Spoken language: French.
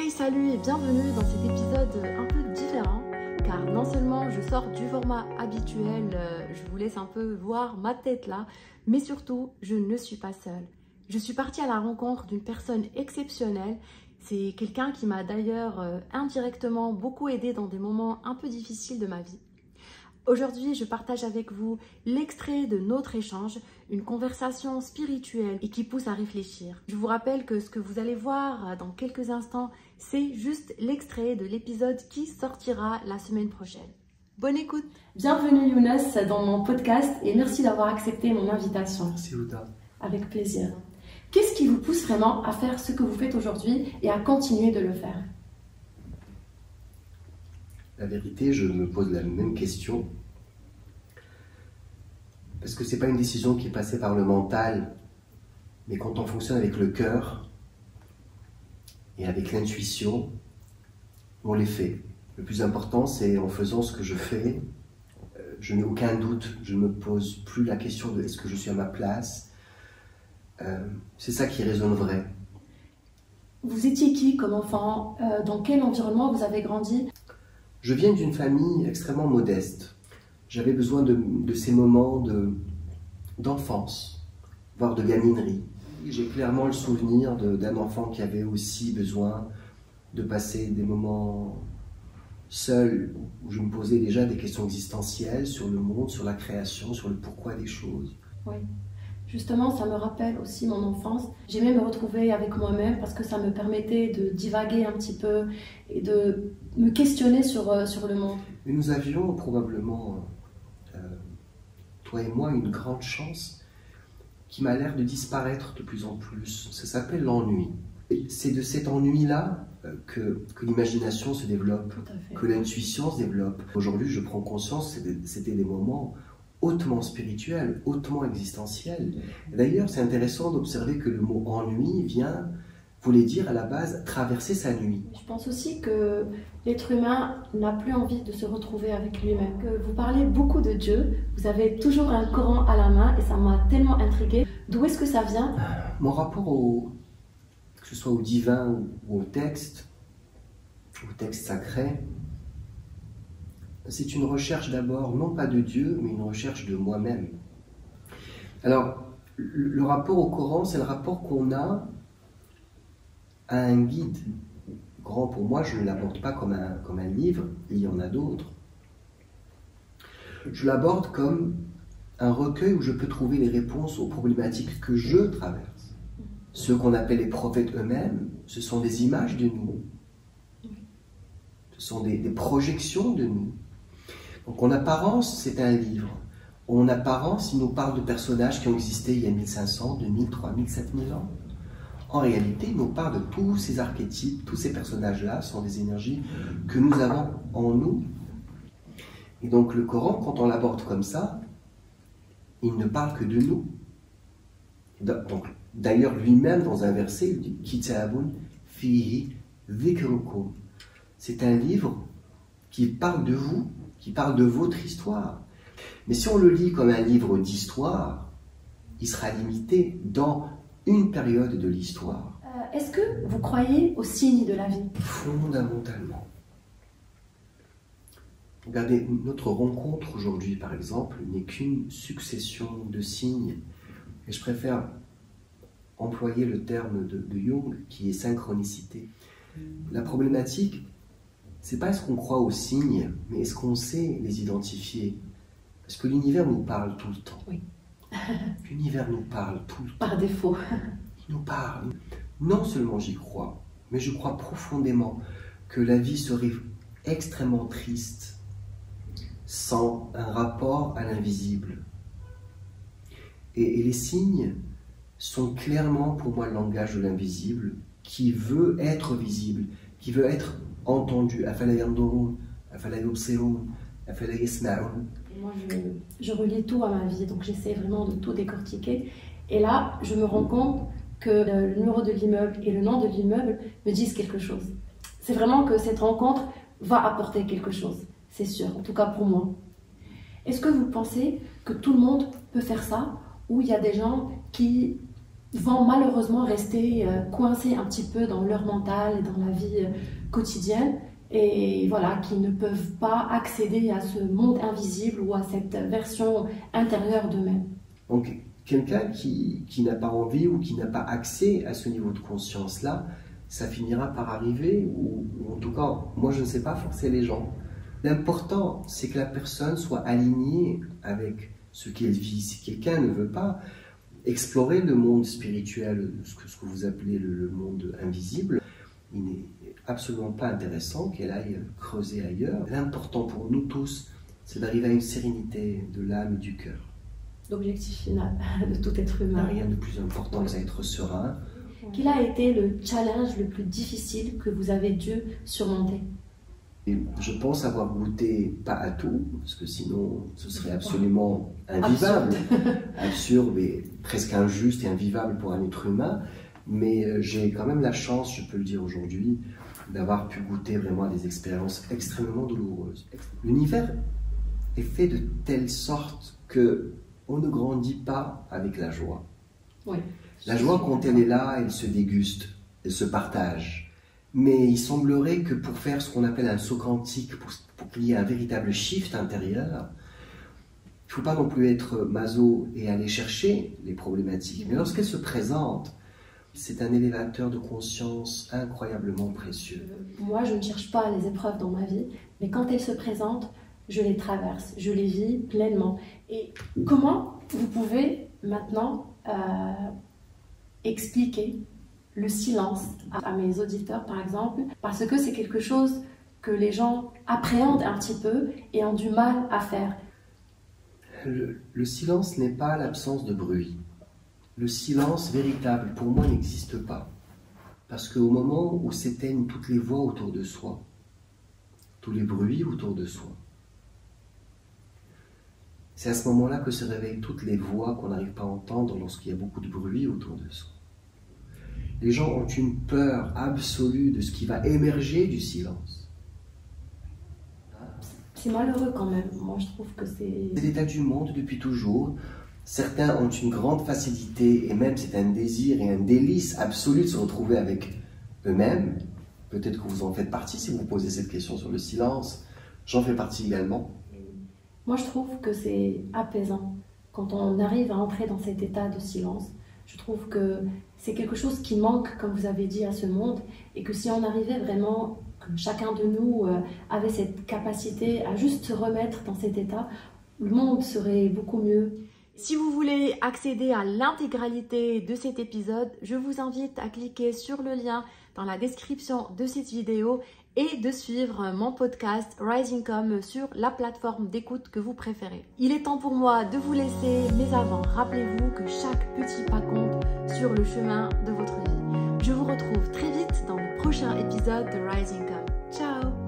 Hey, salut et bienvenue dans cet épisode un peu différent car non seulement je sors du format habituel, je vous laisse un peu voir ma tête là, mais surtout je ne suis pas seule. Je suis partie à la rencontre d'une personne exceptionnelle. C'est quelqu'un qui m'a d'ailleurs indirectement beaucoup aidé dans des moments un peu difficiles de ma vie. Aujourd'hui, je partage avec vous l'extrait de notre échange, une conversation spirituelle et qui pousse à réfléchir. Je vous rappelle que ce que vous allez voir dans quelques instants, c'est juste l'extrait de l'épisode qui sortira la semaine prochaine. Bonne écoute! Bienvenue Younes dans mon podcast et merci d'avoir accepté mon invitation. Merci Ouda. Avec plaisir. Qu'est-ce qui vous pousse vraiment à faire ce que vous faites aujourd'hui et à continuer de le faire? La vérité, je me pose la même question. Parce que c'est pas une décision qui est passée par le mental, mais quand on fonctionne avec le cœur et avec l'intuition, on les fait. Le plus important, c'est en faisant ce que je fais, je n'ai aucun doute, je ne me pose plus la question de est-ce que je suis à ma place. C'est ça qui résonne vrai. Vous étiez qui comme enfant? Dans quel environnement vous avez grandi? Je viens d'une famille extrêmement modeste. J'avais besoin de ces moments d'enfance, voire de gaminerie. J'ai clairement le souvenir d'un enfant qui avait aussi besoin de passer des moments seuls, où je me posais déjà des questions existentielles sur le monde, sur la création, sur le pourquoi des choses. Oui. Justement, ça me rappelle aussi mon enfance. J'aimais me retrouver avec moi-même parce que ça me permettait de divaguer un petit peu et de me questionner sur le monde. Et nous avions probablement, toi et moi, une grande chance qui m'a l'air de disparaître de plus en plus. Ça s'appelle l'ennui. C'est de cet ennui-là que l'imagination se développe, que l'intuition se développe. Aujourd'hui, je prends conscience que c'était des moments hautement spirituel, hautement existentiel. D'ailleurs, c'est intéressant d'observer que le mot ennui voulait dire à la base traverser sa nuit. Je pense aussi que l'être humain n'a plus envie de se retrouver avec lui-même. Vous parlez beaucoup de Dieu, vous avez toujours un Coran à la main et ça m'a tellement intriguée. D'où est-ce que ça vient? Mon rapport que ce soit au divin ou au texte sacré, c'est une recherche d'abord, non pas de Dieu, mais une recherche de moi-même. Alors, le rapport au Coran, c'est le rapport qu'on a à un guide. Grand pour moi, je ne l'aborde pas comme un livre, il y en a d'autres. Je l'aborde comme un recueil où je peux trouver les réponses aux problématiques que je traverse. Ceux qu'on appelle les prophètes eux-mêmes, ce sont des images de nous. Ce sont des projections de nous. Donc en apparence, c'est un livre. En apparence, il nous parle de personnages qui ont existé il y a 1500, 2000, 3000, 7000 ans. En réalité, il nous parle de tous ces archétypes, tous ces personnages-là sont des énergies que nous avons en nous. Et donc le Coran, quand on l'aborde comme ça, il ne parle que de nous. Donc, d'ailleurs, lui-même, dans un verset, il dit « Kitabun fihi dhikrukum ». C'est un livre qui parle de vous, qui parle de votre histoire. Mais si on le lit comme un livre d'histoire, il sera limité dans une période de l'histoire. Est-ce que vous croyez aux signes de la vie? Fondamentalement. Regardez, notre rencontre aujourd'hui, par exemple, n'est qu'une succession de signes. Et je préfère employer le terme de Jung, qui est synchronicité. La problématique, c'est pas est-ce qu'on croit aux signes, mais est-ce qu'on sait les identifier? Parce que l'univers nous parle tout le temps. Oui. L'univers nous parle tout le temps. Par défaut. Il nous parle. Non seulement j'y crois, mais je crois profondément que la vie serait extrêmement triste sans un rapport à l'invisible. Et les signes sont clairement pour moi le langage de l'invisible qui veut être visible, qui veut être entendu. Moi, je relie tout à ma vie, donc j'essaie vraiment de tout décortiquer. Et là, je me rends compte que le numéro de l'immeuble et le nom de l'immeuble me disent quelque chose. C'est vraiment que cette rencontre va apporter quelque chose, c'est sûr, en tout cas pour moi. Est-ce que vous pensez que tout le monde peut faire ça, ou il y a des gens qui vont malheureusement rester coincés un petit peu dans leur mental et dans la vie quotidienne, et voilà, qui ne peuvent pas accéder à ce monde invisible ou à cette version intérieure d'eux-mêmes. Donc, quelqu'un qui n'a pas envie ou qui n'a pas accès à ce niveau de conscience-là, ça finira par arriver, ou en tout cas, moi je ne sais pas forcer les gens. L'important, c'est que la personne soit alignée avec ce qu'elle vit. Si quelqu'un ne veut pas explorer le monde spirituel, ce que vous appelez le monde invisible, il n'est absolument pas intéressant qu'elle aille creuser ailleurs. L'important pour nous tous, c'est d'arriver à une sérénité de l'âme et du cœur. L'objectif final de tout être Il n'y a humain. rien de plus important que d'être serein. Quel a été le challenge le plus difficile que vous avez dû surmonter? Et je pense avoir goûté pas à tout, parce que sinon ce serait absolument invivable, absurde et presque injuste et invivable pour un être humain. Mais j'ai quand même la chance, je peux le dire aujourd'hui, d'avoir pu goûter vraiment à des expériences extrêmement douloureuses. L'univers est fait de telle sorte que on ne grandit pas avec la joie. Oui. La joie, quand elle est là, elle se déguste, elle se partage. Mais il semblerait que pour faire ce qu'on appelle un saut quantique, pour qu'il y ait un véritable shift intérieur, il ne faut pas non plus être maso et aller chercher les problématiques. Mais lorsqu'elles se présentent, c'est un élévateur de conscience incroyablement précieux. Moi, je ne cherche pas les épreuves dans ma vie, mais quand elles se présentent, je les traverse, je les vis pleinement. Et comment vous pouvez maintenant expliquer le silence à mes auditeurs, par exemple, parce que c'est quelque chose que les gens appréhendent un petit peu et ont du mal à faire. Le silence n'est pas l'absence de bruit. Le silence véritable, pour moi, n'existe pas. Parce qu'au moment où s'éteignent toutes les voix autour de soi, tous les bruits autour de soi, c'est à ce moment-là que se réveillent toutes les voix qu'on n'arrive pas à entendre lorsqu'il y a beaucoup de bruit autour de soi. Les gens ont une peur absolue de ce qui va émerger du silence. C'est malheureux quand même. Moi, je trouve que c'est... C'est l'état du monde depuis toujours. Certains ont une grande facilité, et même c'est un désir et un délice absolu de se retrouver avec eux-mêmes. Peut-être que vous en faites partie si vous posez cette question sur le silence. J'en fais partie également. Moi, je trouve que c'est apaisant quand on arrive à entrer dans cet état de silence. Je trouve que c'est quelque chose qui manque, comme vous avez dit, à ce monde, et que si on arrivait vraiment, que chacun de nous avait cette capacité à juste se remettre dans cet état, le monde serait beaucoup mieux. Si vous voulez accéder à l'intégralité de cet épisode, je vous invite à cliquer sur le lien dans la description de cette vidéo et de suivre mon podcast Rising Come sur la plateforme d'écoute que vous préférez. Il est temps pour moi de vous laisser, mais avant, rappelez-vous que chaque petit pas compte sur le chemin de votre vie. Je vous retrouve très vite dans le prochain épisode de Rising Come. Ciao!